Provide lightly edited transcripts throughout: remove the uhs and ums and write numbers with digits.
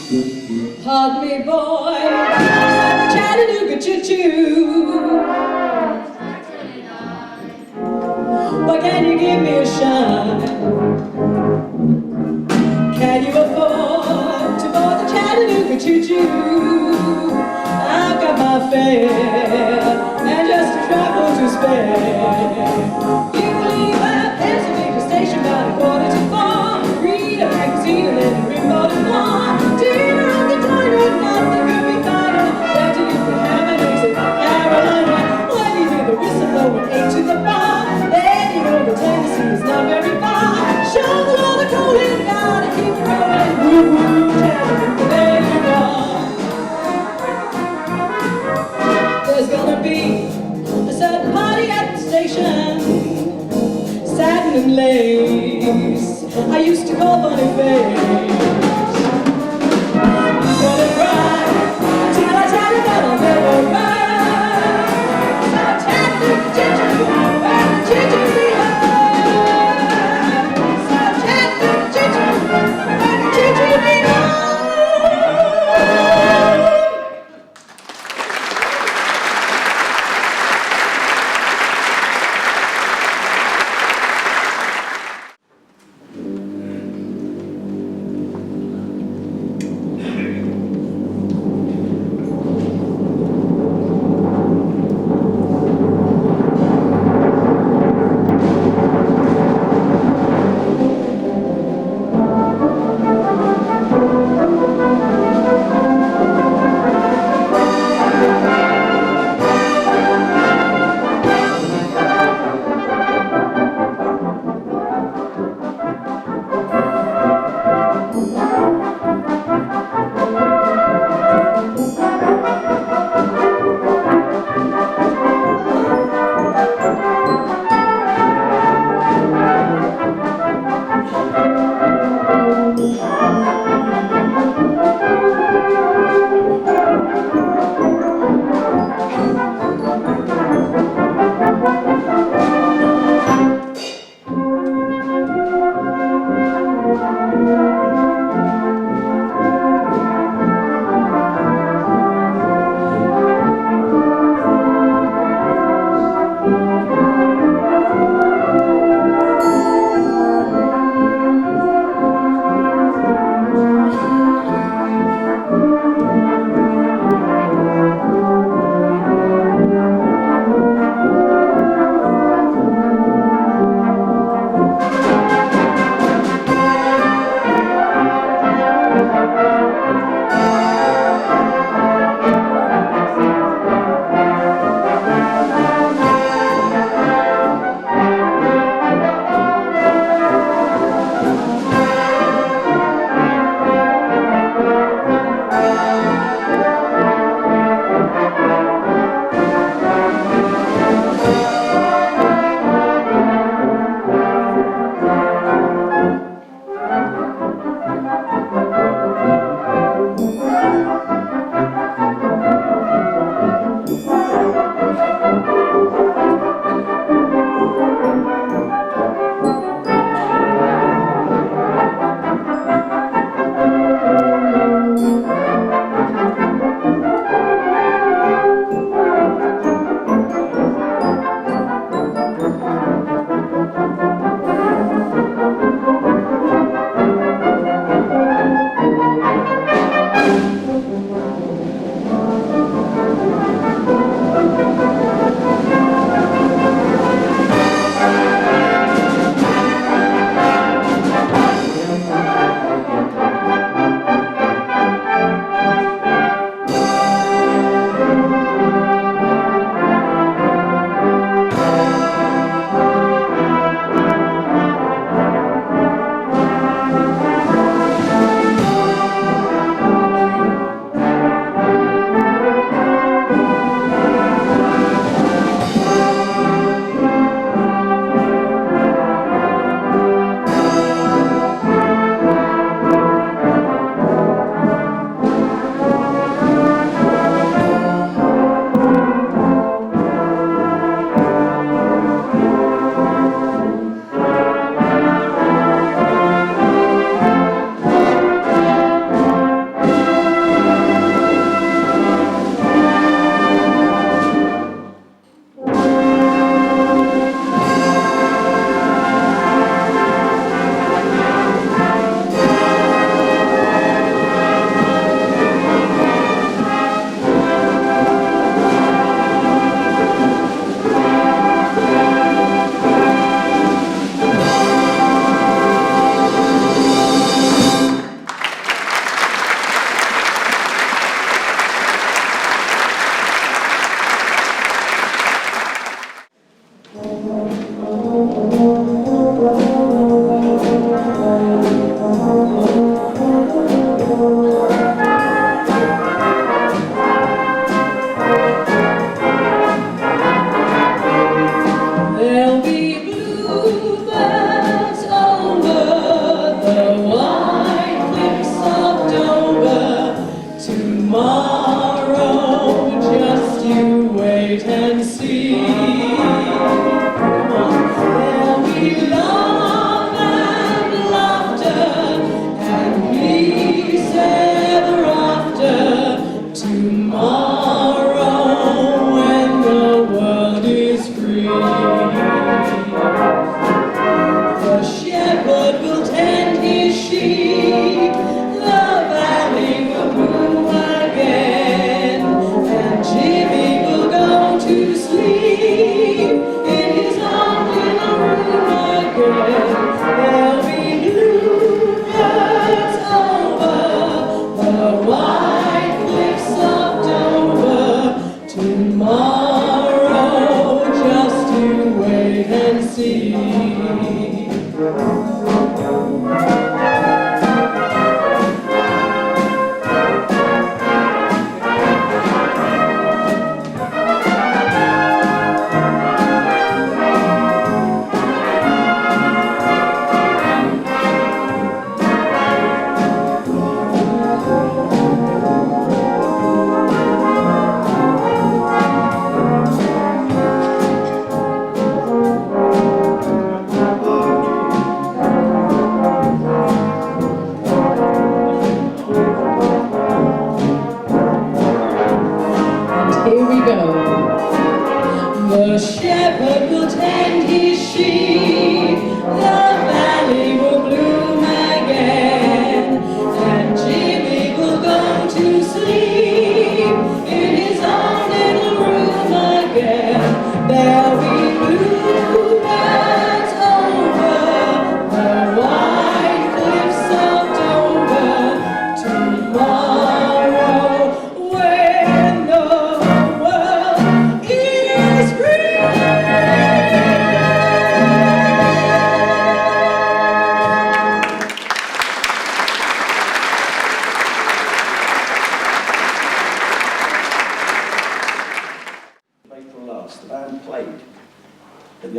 Pardon me, boy, Chattanooga choo-choo. But can you give me a shine? Can you afford to board the Chattanooga choo-choo? I've got my fare and just a trifle to spare. You leave at Pennsylvania Station about 3:45. Read a magazine and then you remote and one. Dinner at the diner, nothing could be finer than to eat the ham and eggs in Carolina. When you hear the whistle blow and 8 to the bar, then you know the Tennessee is not very far. Shovel all the coal in God and keep rolling. Woo-woo, Chattanooga, there you are. There's gonna be a certain party at the station.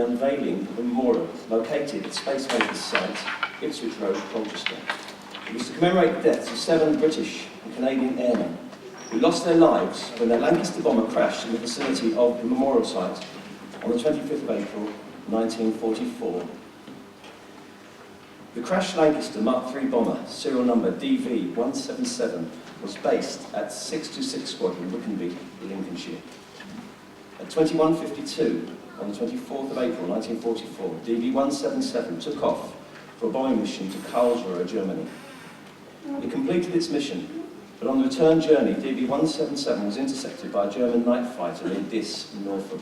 unveiling of a memorial located at Space Makers site, Ipswich Road, Colchester. It was to commemorate the deaths of 7 British and Canadian airmen who lost their lives when their Lancaster bomber crashed in the vicinity of the memorial site on the 25th of April 1944. The crashed Lancaster Mark III bomber, serial number DV-177, was based at 626 Squadron, Wickenby, Lincolnshire. At 21:52 on the 24th of April 1944, DV-177 took off for a bombing mission to Karlsruhe, Germany. It completed its mission, but on the return journey, DV-177 was intercepted by a German night fighter near Diss in Norfolk.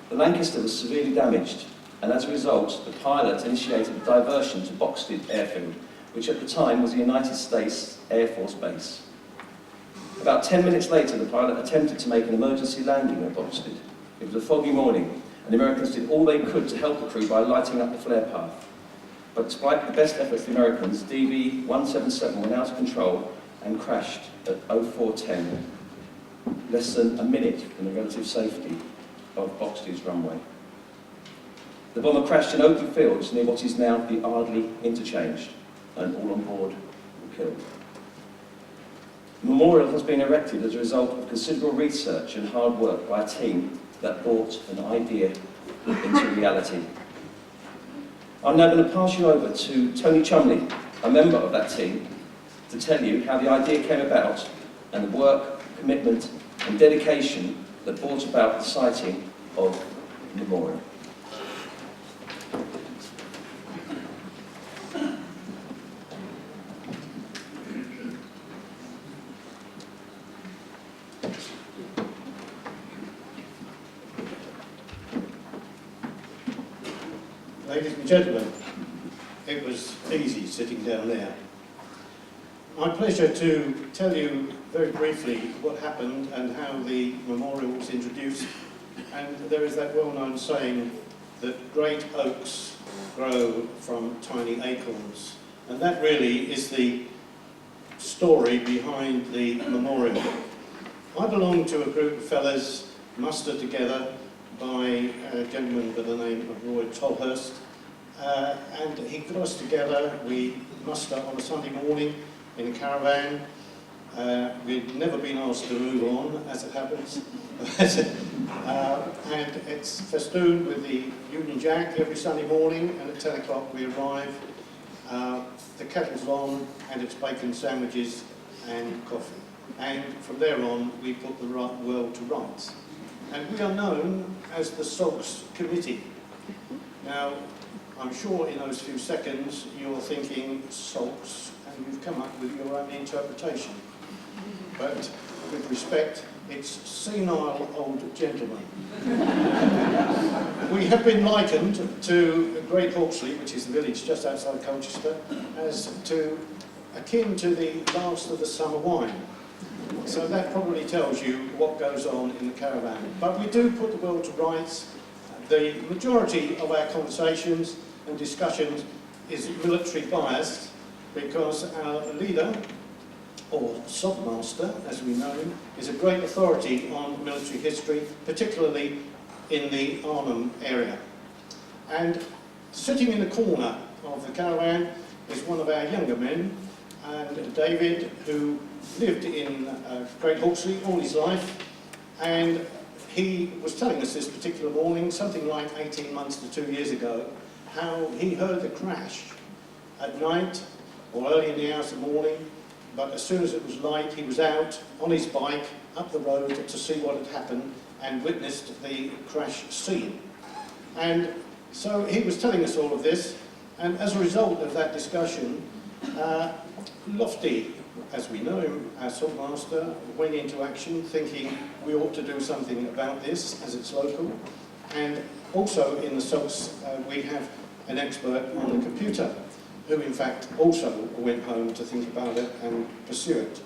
The Lancaster was severely damaged, and as a result, the pilot initiated a diversion to Boxted Airfield, which at the time was the United States Air Force Base. About 10 minutes later, the pilot attempted to make an emergency landing at Boxted. It was a foggy morning, and the Americans did all they could to help the crew by lighting up the flare path. But despite the best efforts of the Americans, DV-177 went out of control and crashed at 04:10, less than a minute from the relative safety of Boxted's runway. The bomber crashed in open fields near what is now the Ardley interchange, and all on board were killed. The memorial has been erected as a result of considerable research and hard work by a team that brought an idea into reality. I'm now going to pass you over to Tony Chumbley, a member of that team, to tell you how the idea came about and the work, commitment and dedication that brought about the sighting of the memorial. Ladies and gentlemen, it was easy sitting down there. My pleasure to tell you very briefly what happened and how the memorial was introduced. And there is that well-known saying that great oaks grow from tiny acorns. And that really is the story behind the memorial. I belong to a group of fellas mustered together by a gentleman by the name of Roy Tolhurst, and he got us together. We muster on a Sunday morning in a caravan. We'd never been asked to move on, as it happens, and it's festooned with the Union Jack every Sunday morning, and at 10 o'clock we arrive. The kettle's on, and it's bacon sandwiches and coffee, and from there on we put the world to rights. And we are known as the Sogs Committee. Now, I'm sure in those few seconds you're thinking Sogs, and you've come up with your own interpretation. But with respect, it's senile old gentlemen. We have been likened to Great Hawksley, which is the village just outside Colchester, as to akin to the last of the summer wine. So that probably tells you what goes on in the caravan. But we do put the world to rights. The majority of our conversations and discussions is military biased, because our leader, or Sogmeister, as we know him, is a great authority on military history, particularly in the Arnhem area. And sitting in the corner of the caravan is one of our younger men, and David, who lived in Great Hawksley all his life, and he was telling us this particular morning, something like 18 months to 2 years ago, how he heard the crash at night or early in the hours of the morning, but as soon as it was light, he was out on his bike up the road to see what had happened and witnessed the crash scene. And so he was telling us all of this, and as a result of that discussion, Lofty, as we know him, our Sogmeister, went into action thinking we ought to do something about this as it's local. And also in the Sogs we have an expert on the computer, who in fact also went home to think about it and pursue it.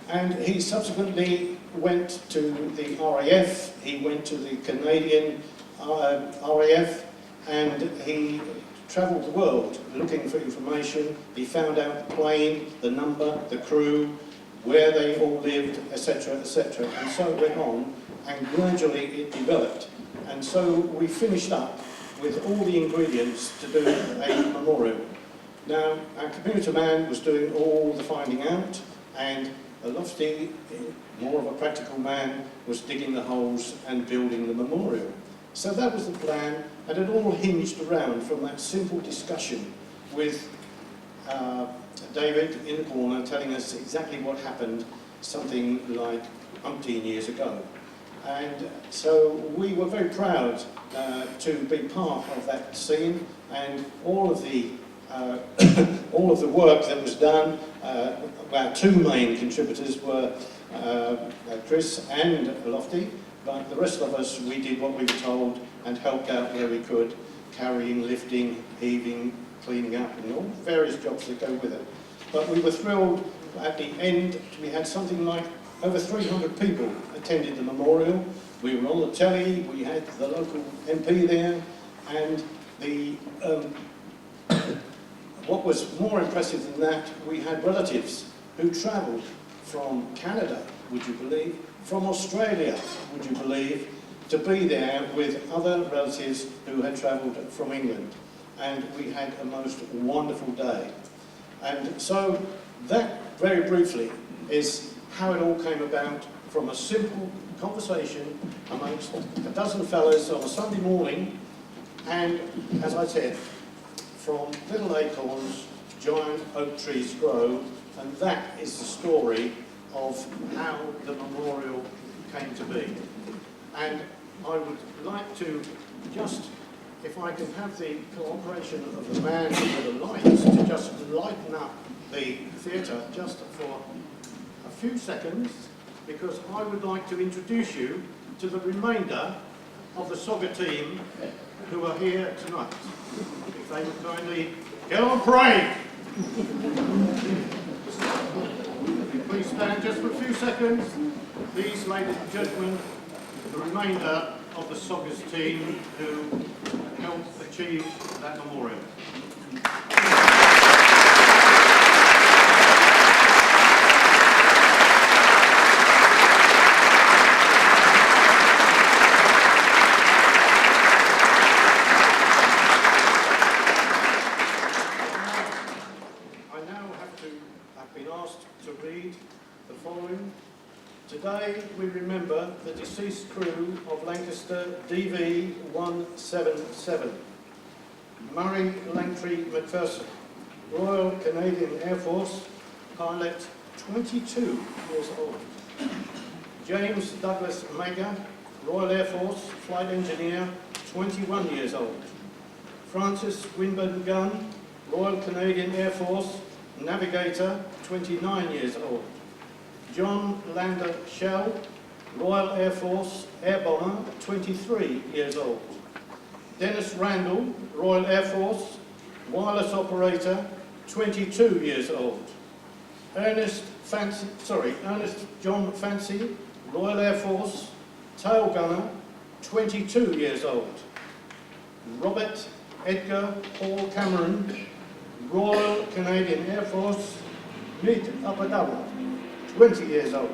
And he subsequently went to the RAF, he went to the Canadian RAF, and he travelled the world looking for information. He found out the plane, the number, the crew, where they all lived, etc., etc. And so it went on, and gradually it developed. And And so we finished up with all the ingredients to do a memorial. Now, our computer man was doing all the finding out, and a Lofty, more of a practical man, was digging the holes and building the memorial. So that was the plan, and it all hinged around from that simple discussion with David in the corner telling us exactly what happened something like umpteen years ago. And so we were very proud to be part of that scene, and all of the work that was done. Our two main contributors were Chris and Lofty, but the rest of us, we did what we were told and helped out where we could, carrying, lifting, heaving, cleaning up, and all various jobs that go with it. But we were thrilled at the end. We had something like over 300 people attended the memorial. We were on the telly, we had the local MP there, and the what was more impressive than that, we had relatives who travelled from Canada, would you believe, from Australia, would you believe, to be there with other relatives who had travelled from England. And we had a most wonderful day. And so that, very briefly, is how it all came about, from a simple conversation amongst a dozen fellas on a Sunday morning, and, as I said, from little acorns, giant oak trees grow, and that is the story of how the memorial came to be. And I would like to just, if I can have the cooperation of the man with the lights, to just lighten up the theatre just for a few seconds, because I would like to introduce you to the remainder of the Sogger team who are here tonight. If they would kindly get on parade. Please stand just for a few seconds. These, ladies and gentlemen, the remainder of the Soggers team who helped achieve that memorial. Today we remember the deceased crew of Lancaster DV 177, Murray Langtry McPherson, Royal Canadian Air Force, pilot, 22 years old. James Douglas Mager, Royal Air Force, flight engineer, 21 years old. Francis Winburn Gunn, Royal Canadian Air Force, navigator, 29 years old. John Lander Shell, Royal Air Force, air bomber, 23 years old. Dennis Randall, Royal Air Force, wireless operator, 22 years old. Ernest John Fancy, Royal Air Force, tail gunner, 22 years old. Robert Edgar Paul Cameron, Royal Canadian Air Force, mid-upper double, 20 years old.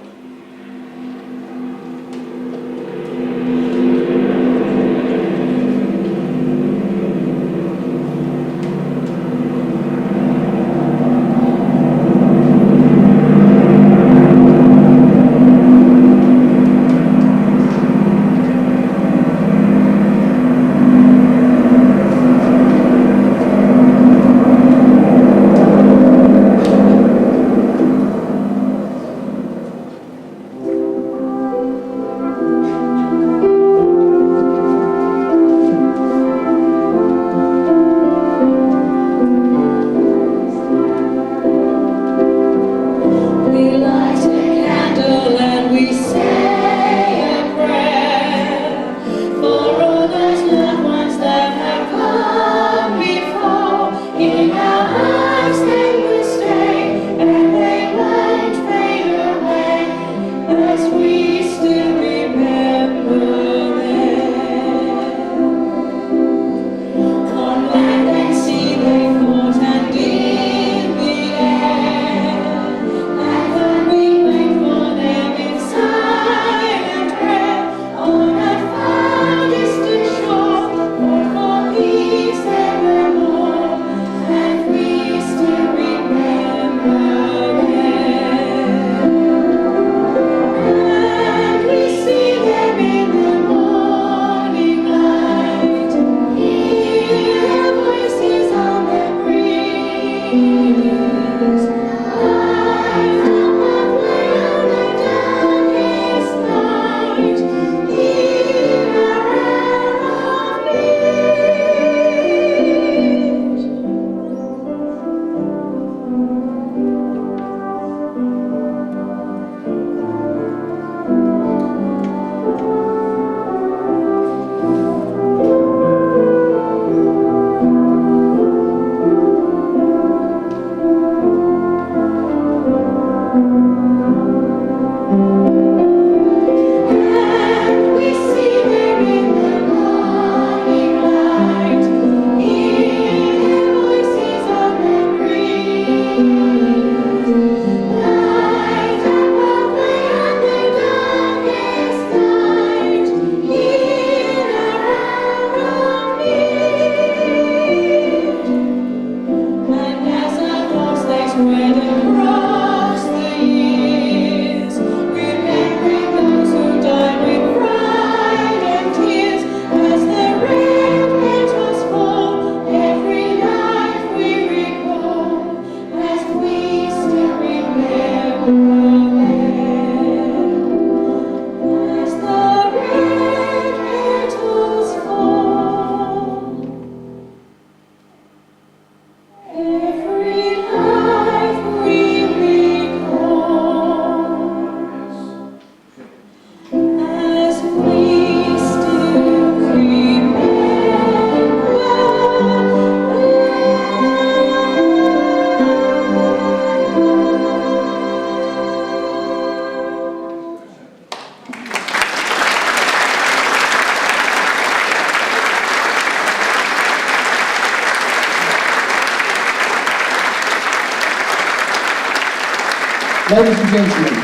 Ladies and gentlemen,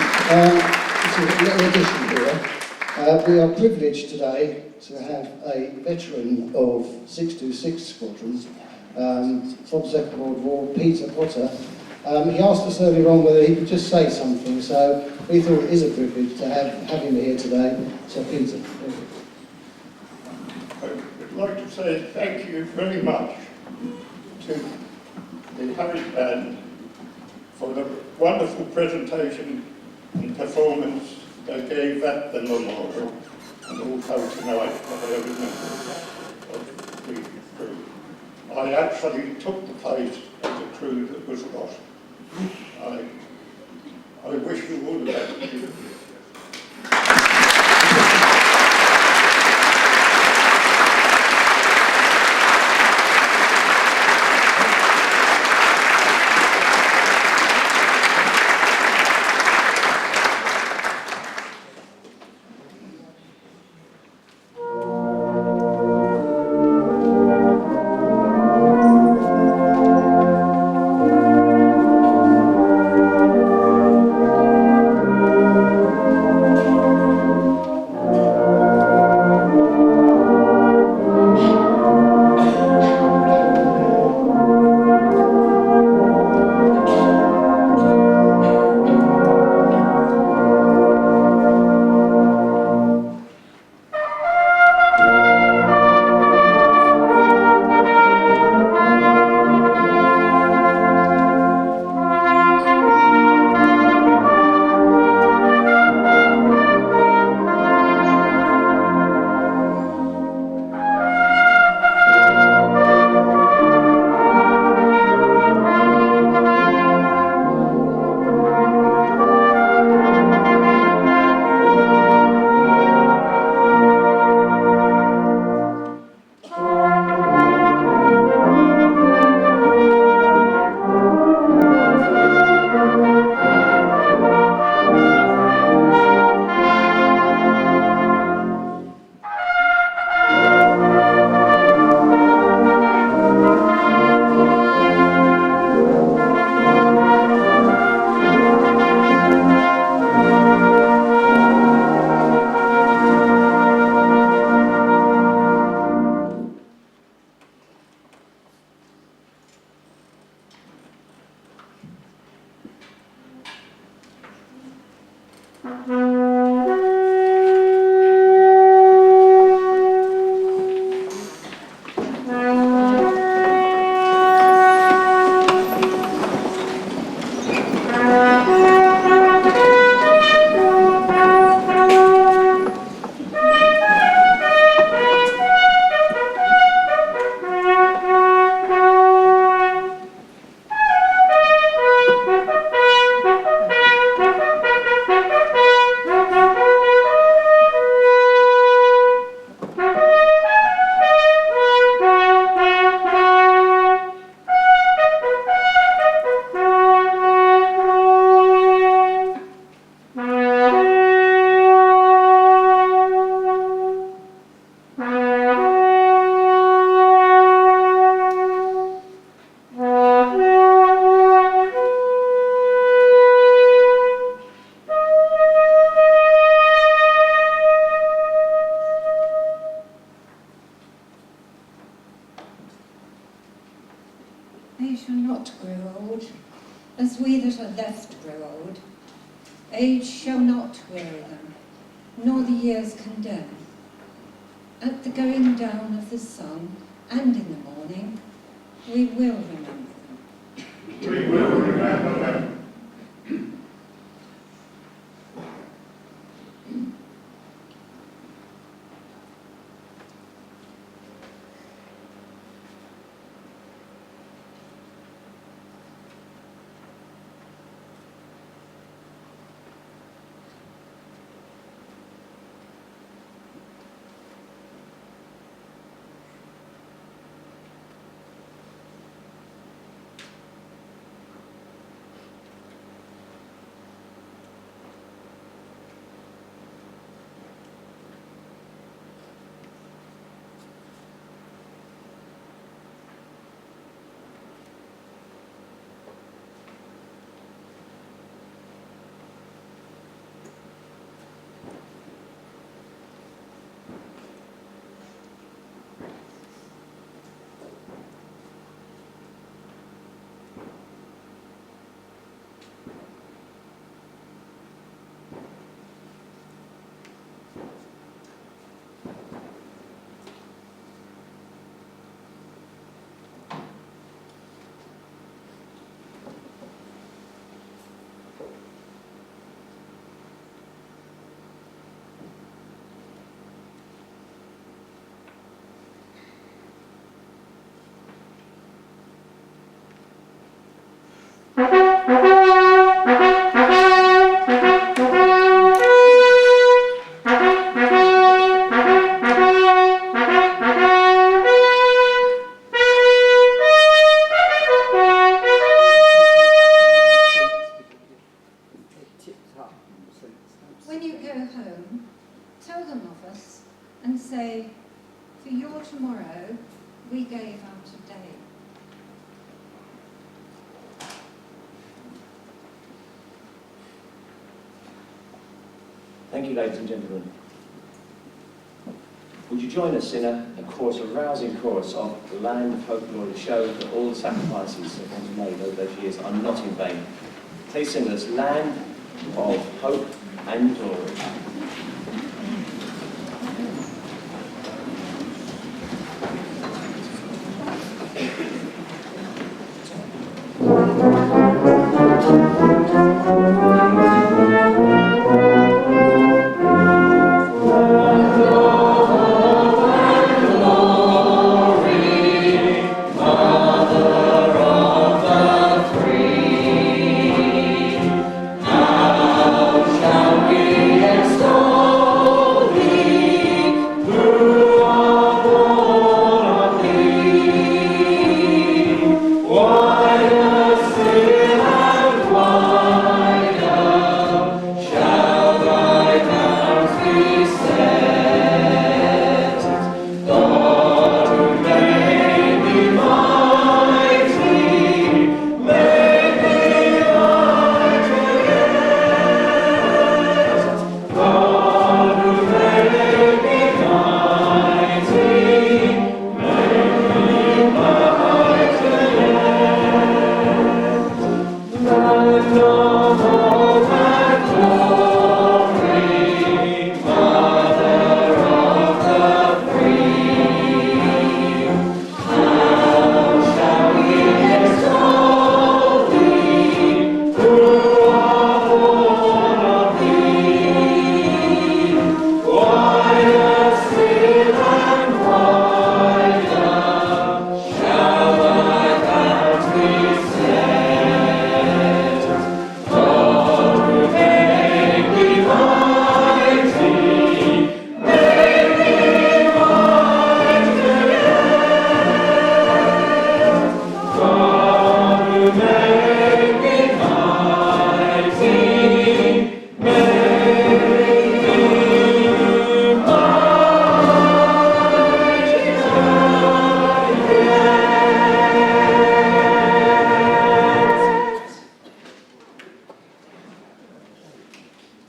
this is a little addition here. We are privileged today to have a veteran of 626 Squadron from the Second World War, Peter Potter. He asked us earlier on whether he could just say something, so we thought it is a privilege to have him here today. So Peter. I would like to say thank you very much to the Harwich Band for the wonderful presentation and performance they gave at the memorial, and also tonight for their remembrance of the crew. I actually took the place of the crew that was lost. I wish you all the best. Age shall not weary them, nor the years condemn. At the going down of the sun, and in the morning, we will remember them. We will remember them. When you go home, tell them of us and say, for your tomorrow, we gave our today. Thank you, ladies and gentlemen. Would you join us in a chorus, a rousing chorus of The Land of Hope and Glory, to show that all the sacrifices that one's made over those years are not in vain. Please sing with us, Land of Hope and Glory.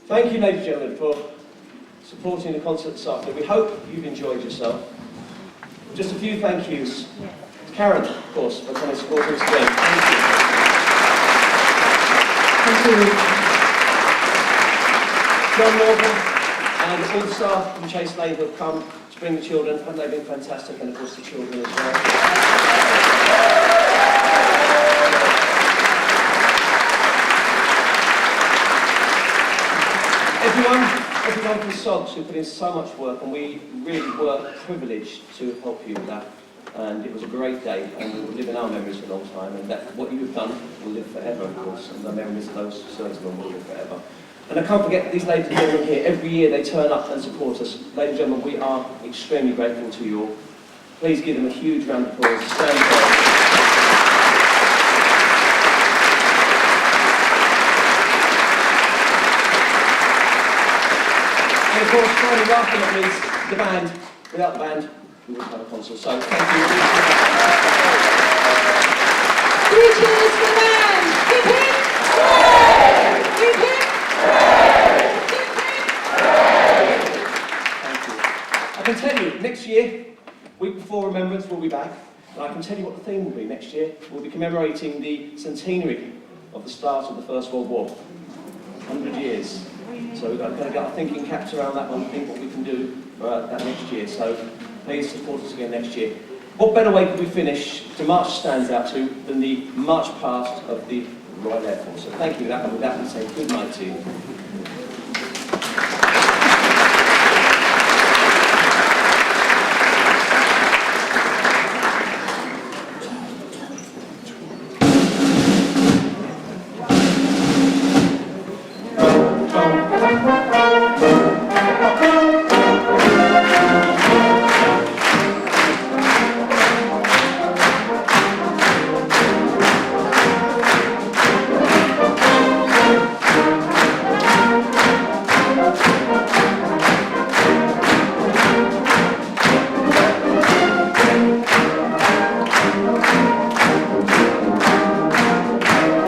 Thank you, ladies and gentlemen, for supporting the concert this afternoon. We hope you've enjoyed yourself. Just a few thank yous. Karen, of course, for coming and supporting us again. Thank you. Thank you. John Morgan, and all the staff from Chase Lane who have come to bring the children, and they've been fantastic, and of course the children as well. Everyone from Sogs who put in so much work, and we really were privileged to help you with that. And it was a great day, and we will live in our memories for a long time, and that what you have done will live forever, of course, and the memories of those servicemen will live forever. And I can't forget these ladies and gentlemen here. Every year they turn up and support us. Ladies and gentlemen, we are extremely grateful to you all. Please give them a huge round of applause. Stand firm. And of course, finally, last but not least, the band. Without the band, we wouldn't have a concert. So thank you. Three cheers for the band. Hip hip. Hip hip. Thank you. I can tell you, next year, week before Remembrance, we'll be back. And I can tell you what the theme will be next year. We'll be commemorating the centenary of the start of the First World War. 100 years. So we've got to get our thinking caps around that one and think what we can do for that next year. So please support us again next year. What better way could we finish to march stands out to than the march past of the Royal Air Force? So thank you for that, and with that we say good night to you.